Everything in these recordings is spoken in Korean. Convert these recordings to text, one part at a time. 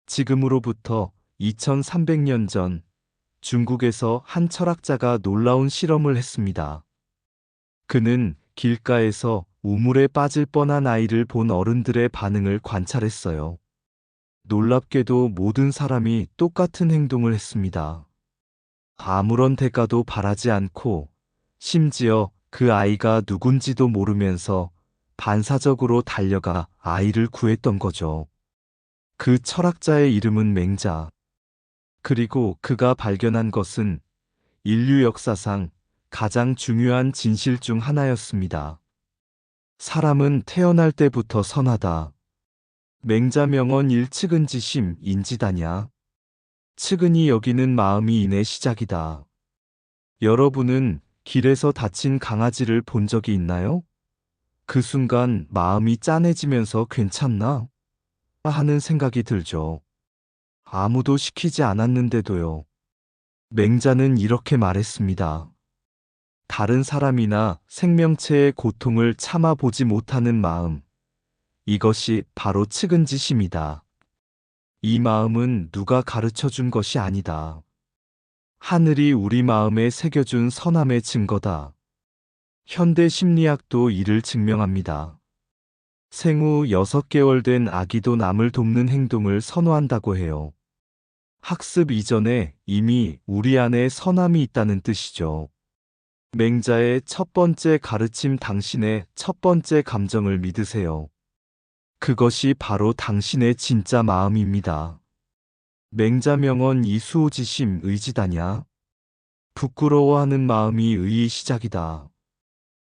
지금으로부터 2300년 전 중국에서 한 철학자가 놀라운 실험을 했습니다. 그는 길가에서 우물에 빠질 뻔한 아이를 본 어른들의 반응을 관찰했어요. 놀랍게도 모든 사람이 똑같은 행동을 했습니다. 아무런 대가도 바라지 않고 심지어 그 아이가 누군지도 모르면서 반사적으로 달려가 아이를 구했던 거죠. 그 철학자의 이름은 맹자. 그리고 그가 발견한 것은 인류 역사상 가장 중요한 진실 중 하나였습니다. 사람은 태어날 때부터 선하다. 맹자 명언 1측은지심 인지다냐. 측은히 여기는 마음이 인의 시작이다. 여러분은 길에서 다친 강아지를 본 적이 있나요? 그 순간 마음이 짠해지면서 괜찮나? 하는 생각이 들죠. 아무도 시키지 않았는데도요. 맹자는 이렇게 말했습니다. 다른 사람이나 생명체의 고통을 참아보지 못하는 마음. 이것이 바로 측은지심이다. 이 마음은 누가 가르쳐 준 것이 아니다. 하늘이 우리 마음에 새겨준 선함의 증거다. 현대 심리학도 이를 증명합니다. 생후 6개월 된 아기도 남을 돕는 행동을 선호한다고 해요. 학습 이전에 이미 우리 안에 선함이 있다는 뜻이죠. 맹자의 첫 번째 가르침, 당신의 첫 번째 감정을 믿으세요. 그것이 바로 당신의 진짜 마음입니다. 맹자 명언 이수호지심 의지다냐. 부끄러워하는 마음이 의의 시작이다.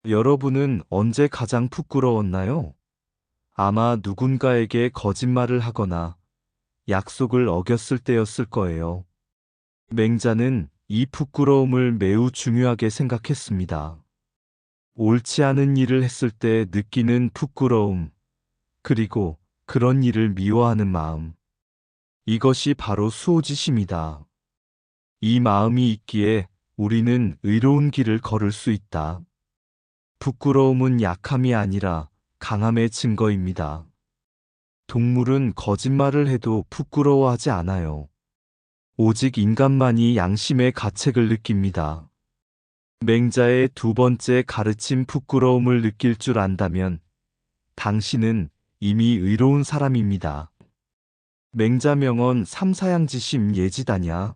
여러분은 언제 가장 부끄러웠나요? 아마 누군가에게 거짓말을 하거나 약속을 어겼을 때였을 거예요. 맹자는 이 부끄러움을 매우 중요하게 생각했습니다. 옳지 않은 일을 했을 때 느끼는 부끄러움, 그리고 그런 일을 미워하는 마음. 이것이 바로 수호지심이다. 이 마음이 있기에 우리는 의로운 길을 걸을 수 있다. 부끄러움은 약함이 아니라 강함의 증거입니다. 동물은 거짓말을 해도 부끄러워하지 않아요. 오직 인간만이 양심의 가책을 느낍니다. 맹자의 두 번째 가르침, 부끄러움을 느낄 줄 안다면 당신은 이미 의로운 사람입니다. 맹자 명언 3사양지심 예지다냐.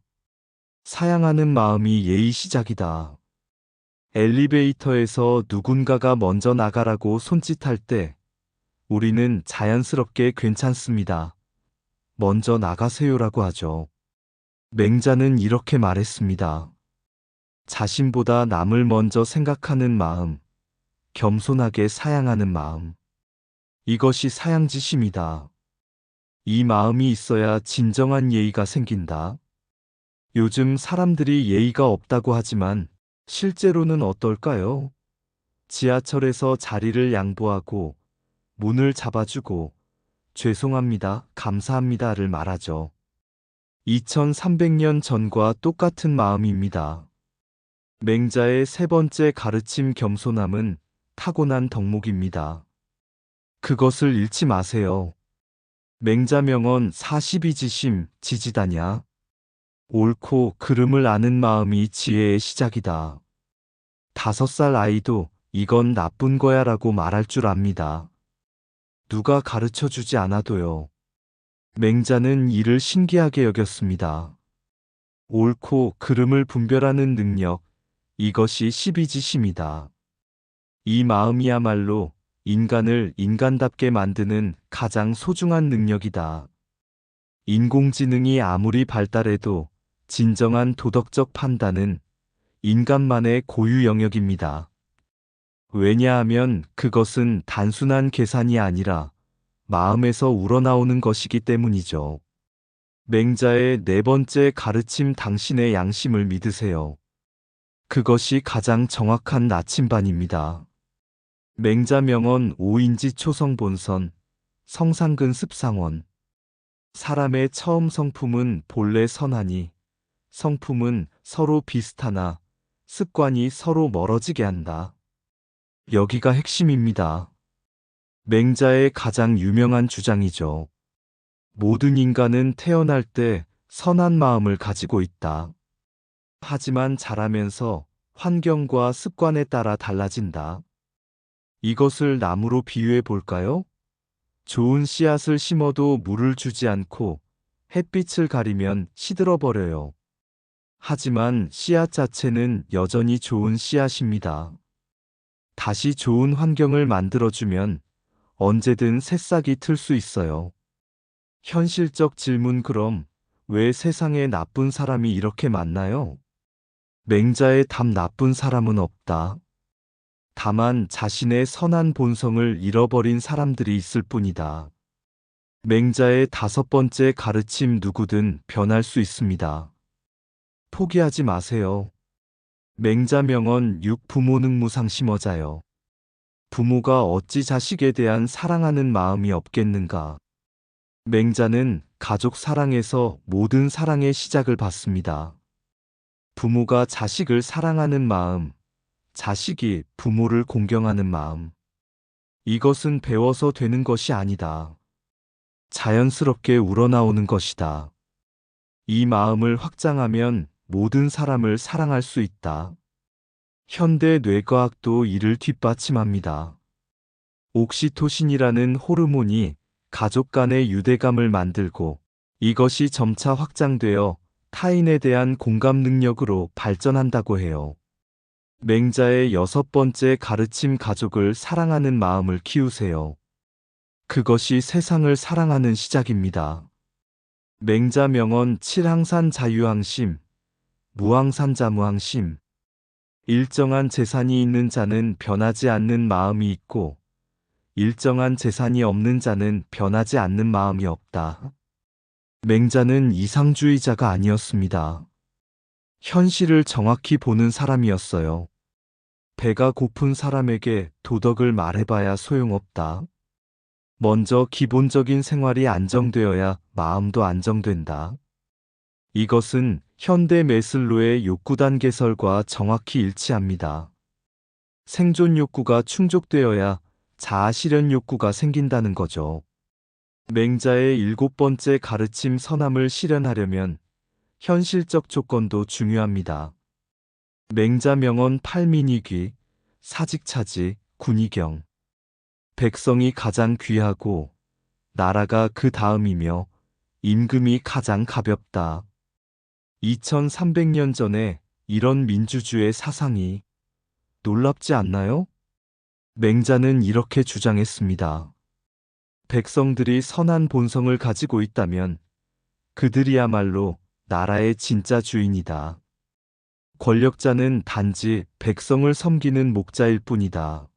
사양하는 마음이 예의 시작이다. 엘리베이터에서 누군가가 먼저 나가라고 손짓할 때 우리는 자연스럽게 괜찮습니다. 먼저 나가세요라고 하죠. 맹자는 이렇게 말했습니다. 자신보다 남을 먼저 생각하는 마음, 겸손하게 사양하는 마음. 이것이 사양지심이다. 이 마음이 있어야 진정한 예의가 생긴다. 요즘 사람들이 예의가 없다고 하지만 실제로는 어떨까요? 지하철에서 자리를 양보하고 문을 잡아주고 죄송합니다, 감사합니다를 말하죠. 2300년 전과 똑같은 마음입니다. 맹자의 세 번째 가르침, 겸손함은 타고난 덕목입니다. 그것을 잃지 마세요. 맹자 명언 42지심 지지다냐. 옳고 그름을 아는 마음이 지혜의 시작이다. 5살 아이도 이건 나쁜 거야 라고 말할 줄 압니다. 누가 가르쳐 주지 않아도요. 맹자는 이를 신기하게 여겼습니다. 옳고 그름을 분별하는 능력, 이것이 12지심이다. 이 마음이야말로 인간을 인간답게 만드는 가장 소중한 능력이다. 인공지능이 아무리 발달해도 진정한 도덕적 판단은 인간만의 고유 영역입니다. 왜냐하면 그것은 단순한 계산이 아니라 마음에서 우러나오는 것이기 때문이죠. 맹자의 네 번째 가르침, 당신의 양심을 믿으세요. 그것이 가장 정확한 나침반입니다. 맹자 명언 5인지 초성본선, 성상근 습상원. 사람의 처음 성품은 본래 선하니 성품은 서로 비슷하나 습관이 서로 멀어지게 한다. 여기가 핵심입니다. 맹자의 가장 유명한 주장이죠. 모든 인간은 태어날 때 선한 마음을 가지고 있다. 하지만 자라면서 환경과 습관에 따라 달라진다. 이것을 나무로 비유해 볼까요? 좋은 씨앗을 심어도 물을 주지 않고 햇빛을 가리면 시들어버려요. 하지만 씨앗 자체는 여전히 좋은 씨앗입니다. 다시 좋은 환경을 만들어주면 언제든 새싹이 틀 수 있어요. 현실적 질문 그럼 왜 세상에 나쁜 사람이 이렇게 많나요? 맹자의 답 나쁜 사람은 없다. 다만 자신의 선한 본성을 잃어버린 사람들이 있을 뿐이다. 맹자의 다섯 번째 가르침 누구든 변할 수 있습니다. 포기하지 마세요. 맹자 명언 6 부모능 무상심어자여. 부모가 어찌 자식에 대한 사랑하는 마음이 없겠는가. 맹자는 가족 사랑에서 모든 사랑의 시작을 받습니다. 부모가 자식을 사랑하는 마음, 자식이 부모를 공경하는 마음. 이것은 배워서 되는 것이 아니다. 자연스럽게 우러나오는 것이다. 이 마음을 확장하면 모든 사람을 사랑할 수 있다. 현대 뇌과학도 이를 뒷받침합니다. 옥시토신이라는 호르몬이 가족 간의 유대감을 만들고 이것이 점차 확장되어 타인에 대한 공감 능력으로 발전한다고 해요. 맹자의 여섯 번째 가르침 가족을 사랑하는 마음을 키우세요. 그것이 세상을 사랑하는 시작입니다. 맹자 명언 7항산 자유항심, 무항산자무항심. 일정한 재산이 있는 자는 변하지 않는 마음이 있고 일정한 재산이 없는 자는 변하지 않는 마음이 없다. 맹자는 이상주의자가 아니었습니다. 현실을 정확히 보는 사람이었어요. 배가 고픈 사람에게 도덕을 말해봐야 소용없다. 먼저 기본적인 생활이 안정되어야 마음도 안정된다. 이것은 현대 메슬로의 욕구단 개설과 정확히 일치합니다. 생존 욕구가 충족되어야 자아 실현 욕구가 생긴다는 거죠. 맹자의 일곱 번째 가르침 선함을 실현하려면 현실적 조건도 중요합니다. 맹자 명언 팔민이귀, 사직차지, 군의경. 백성이 가장 귀하고 나라가 그 다음이며 임금이 가장 가볍다. 2300년 전에 이런 민주주의 사상이 놀랍지 않나요? 맹자는 이렇게 주장했습니다. 백성들이 선한 본성을 가지고 있다면 그들이야말로 나라의 진짜 주인이다. 권력자는 단지 백성을 섬기는 목자일 뿐이다.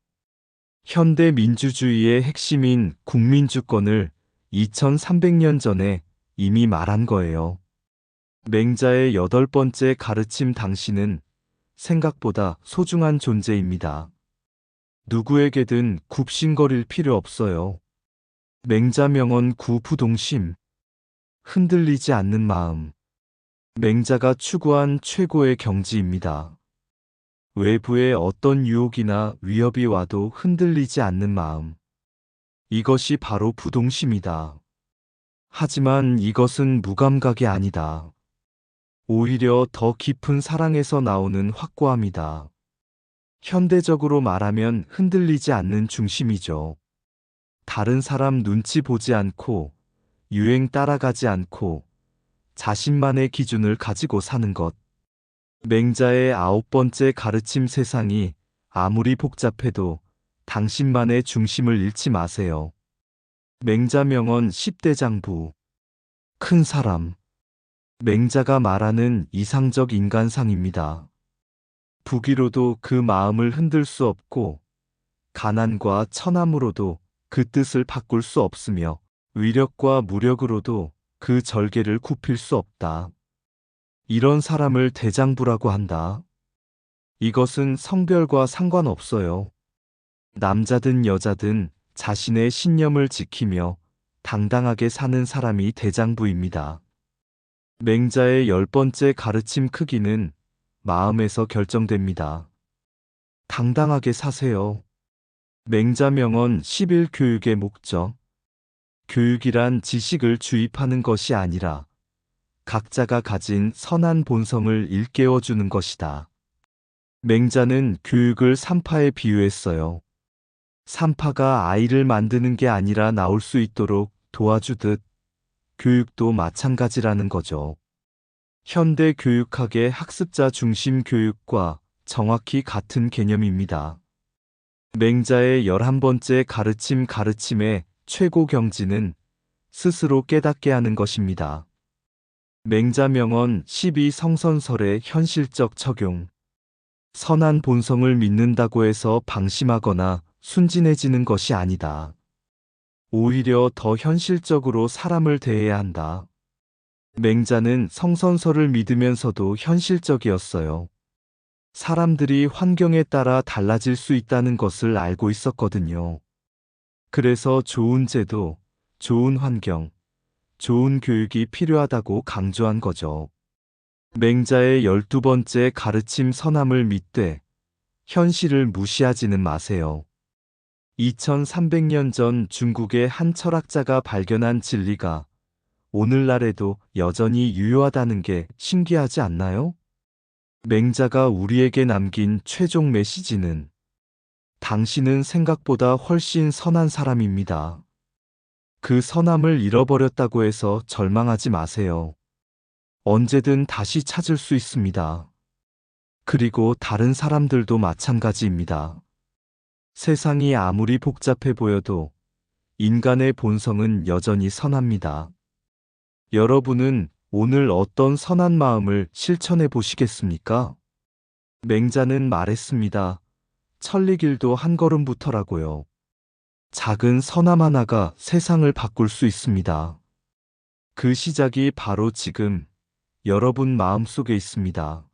현대 민주주의의 핵심인 국민주권을 2300년 전에 이미 말한 거예요. 맹자의 여덟 번째 가르침 당신은 생각보다 소중한 존재입니다. 누구에게든 굽신거릴 필요 없어요. 맹자 명언 9 부동심. 흔들리지 않는 마음. 맹자가 추구한 최고의 경지입니다. 외부의 어떤 유혹이나 위협이 와도 흔들리지 않는 마음. 이것이 바로 부동심이다. 하지만 이것은 무감각이 아니다. 오히려 더 깊은 사랑에서 나오는 확고함이다. 현대적으로 말하면 흔들리지 않는 중심이죠. 다른 사람 눈치 보지 않고 유행 따라가지 않고 자신만의 기준을 가지고 사는 것. 맹자의 아홉 번째 가르침 세상이 아무리 복잡해도 당신만의 중심을 잃지 마세요. 맹자 명언 10대 장부. 큰 사람. 맹자가 말하는 이상적 인간상입니다. 부귀로도 그 마음을 흔들 수 없고 가난과 천함으로도 그 뜻을 바꿀 수 없으며 위력과 무력으로도 그 절개를 굽힐 수 없다. 이런 사람을 대장부라고 한다. 이것은 성별과 상관없어요. 남자든 여자든 자신의 신념을 지키며 당당하게 사는 사람이 대장부입니다. 맹자의 열 번째 가르침 크기는 마음에서 결정됩니다. 당당하게 사세요. 맹자 명언 11 교육의 목적. 교육이란 지식을 주입하는 것이 아니라 각자가 가진 선한 본성을 일깨워주는 것이다. 맹자는 교육을 산파에 비유했어요. 산파가 아이를 만드는 게 아니라 나올 수 있도록 도와주듯 교육도 마찬가지라는 거죠. 현대 교육학의 학습자 중심 교육과 정확히 같은 개념입니다. 맹자의 11번째 가르침의 최고 경지는 스스로 깨닫게 하는 것입니다. 맹자 명언 12성선설의 현실적 적용. 선한 본성을 믿는다고 해서 방심하거나 순진해지는 것이 아니다. 오히려 더 현실적으로 사람을 대해야 한다. 맹자는 성선설을 믿으면서도 현실적이었어요. 사람들이 환경에 따라 달라질 수 있다는 것을 알고 있었거든요. 그래서 좋은 제도, 좋은 환경, 좋은 교육이 필요하다고 강조한 거죠. 맹자의 12번째 가르침 선함을 믿되 현실을 무시하지는 마세요. 2300년 전 중국의 한 철학자가 발견한 진리가 오늘날에도 여전히 유효하다는 게 신기하지 않나요? 맹자가 우리에게 남긴 최종 메시지는 당신은 생각보다 훨씬 선한 사람입니다. 그 선함을 잃어버렸다고 해서 절망하지 마세요. 언제든 다시 찾을 수 있습니다. 그리고 다른 사람들도 마찬가지입니다. 세상이 아무리 복잡해 보여도 인간의 본성은 여전히 선합니다. 여러분은 오늘 어떤 선한 마음을 실천해 보시겠습니까? 맹자는 말했습니다. 천리길도 한 걸음부터라고요. 작은 선함 하나가 세상을 바꿀 수 있습니다. 그 시작이 바로 지금 여러분 마음속에 있습니다.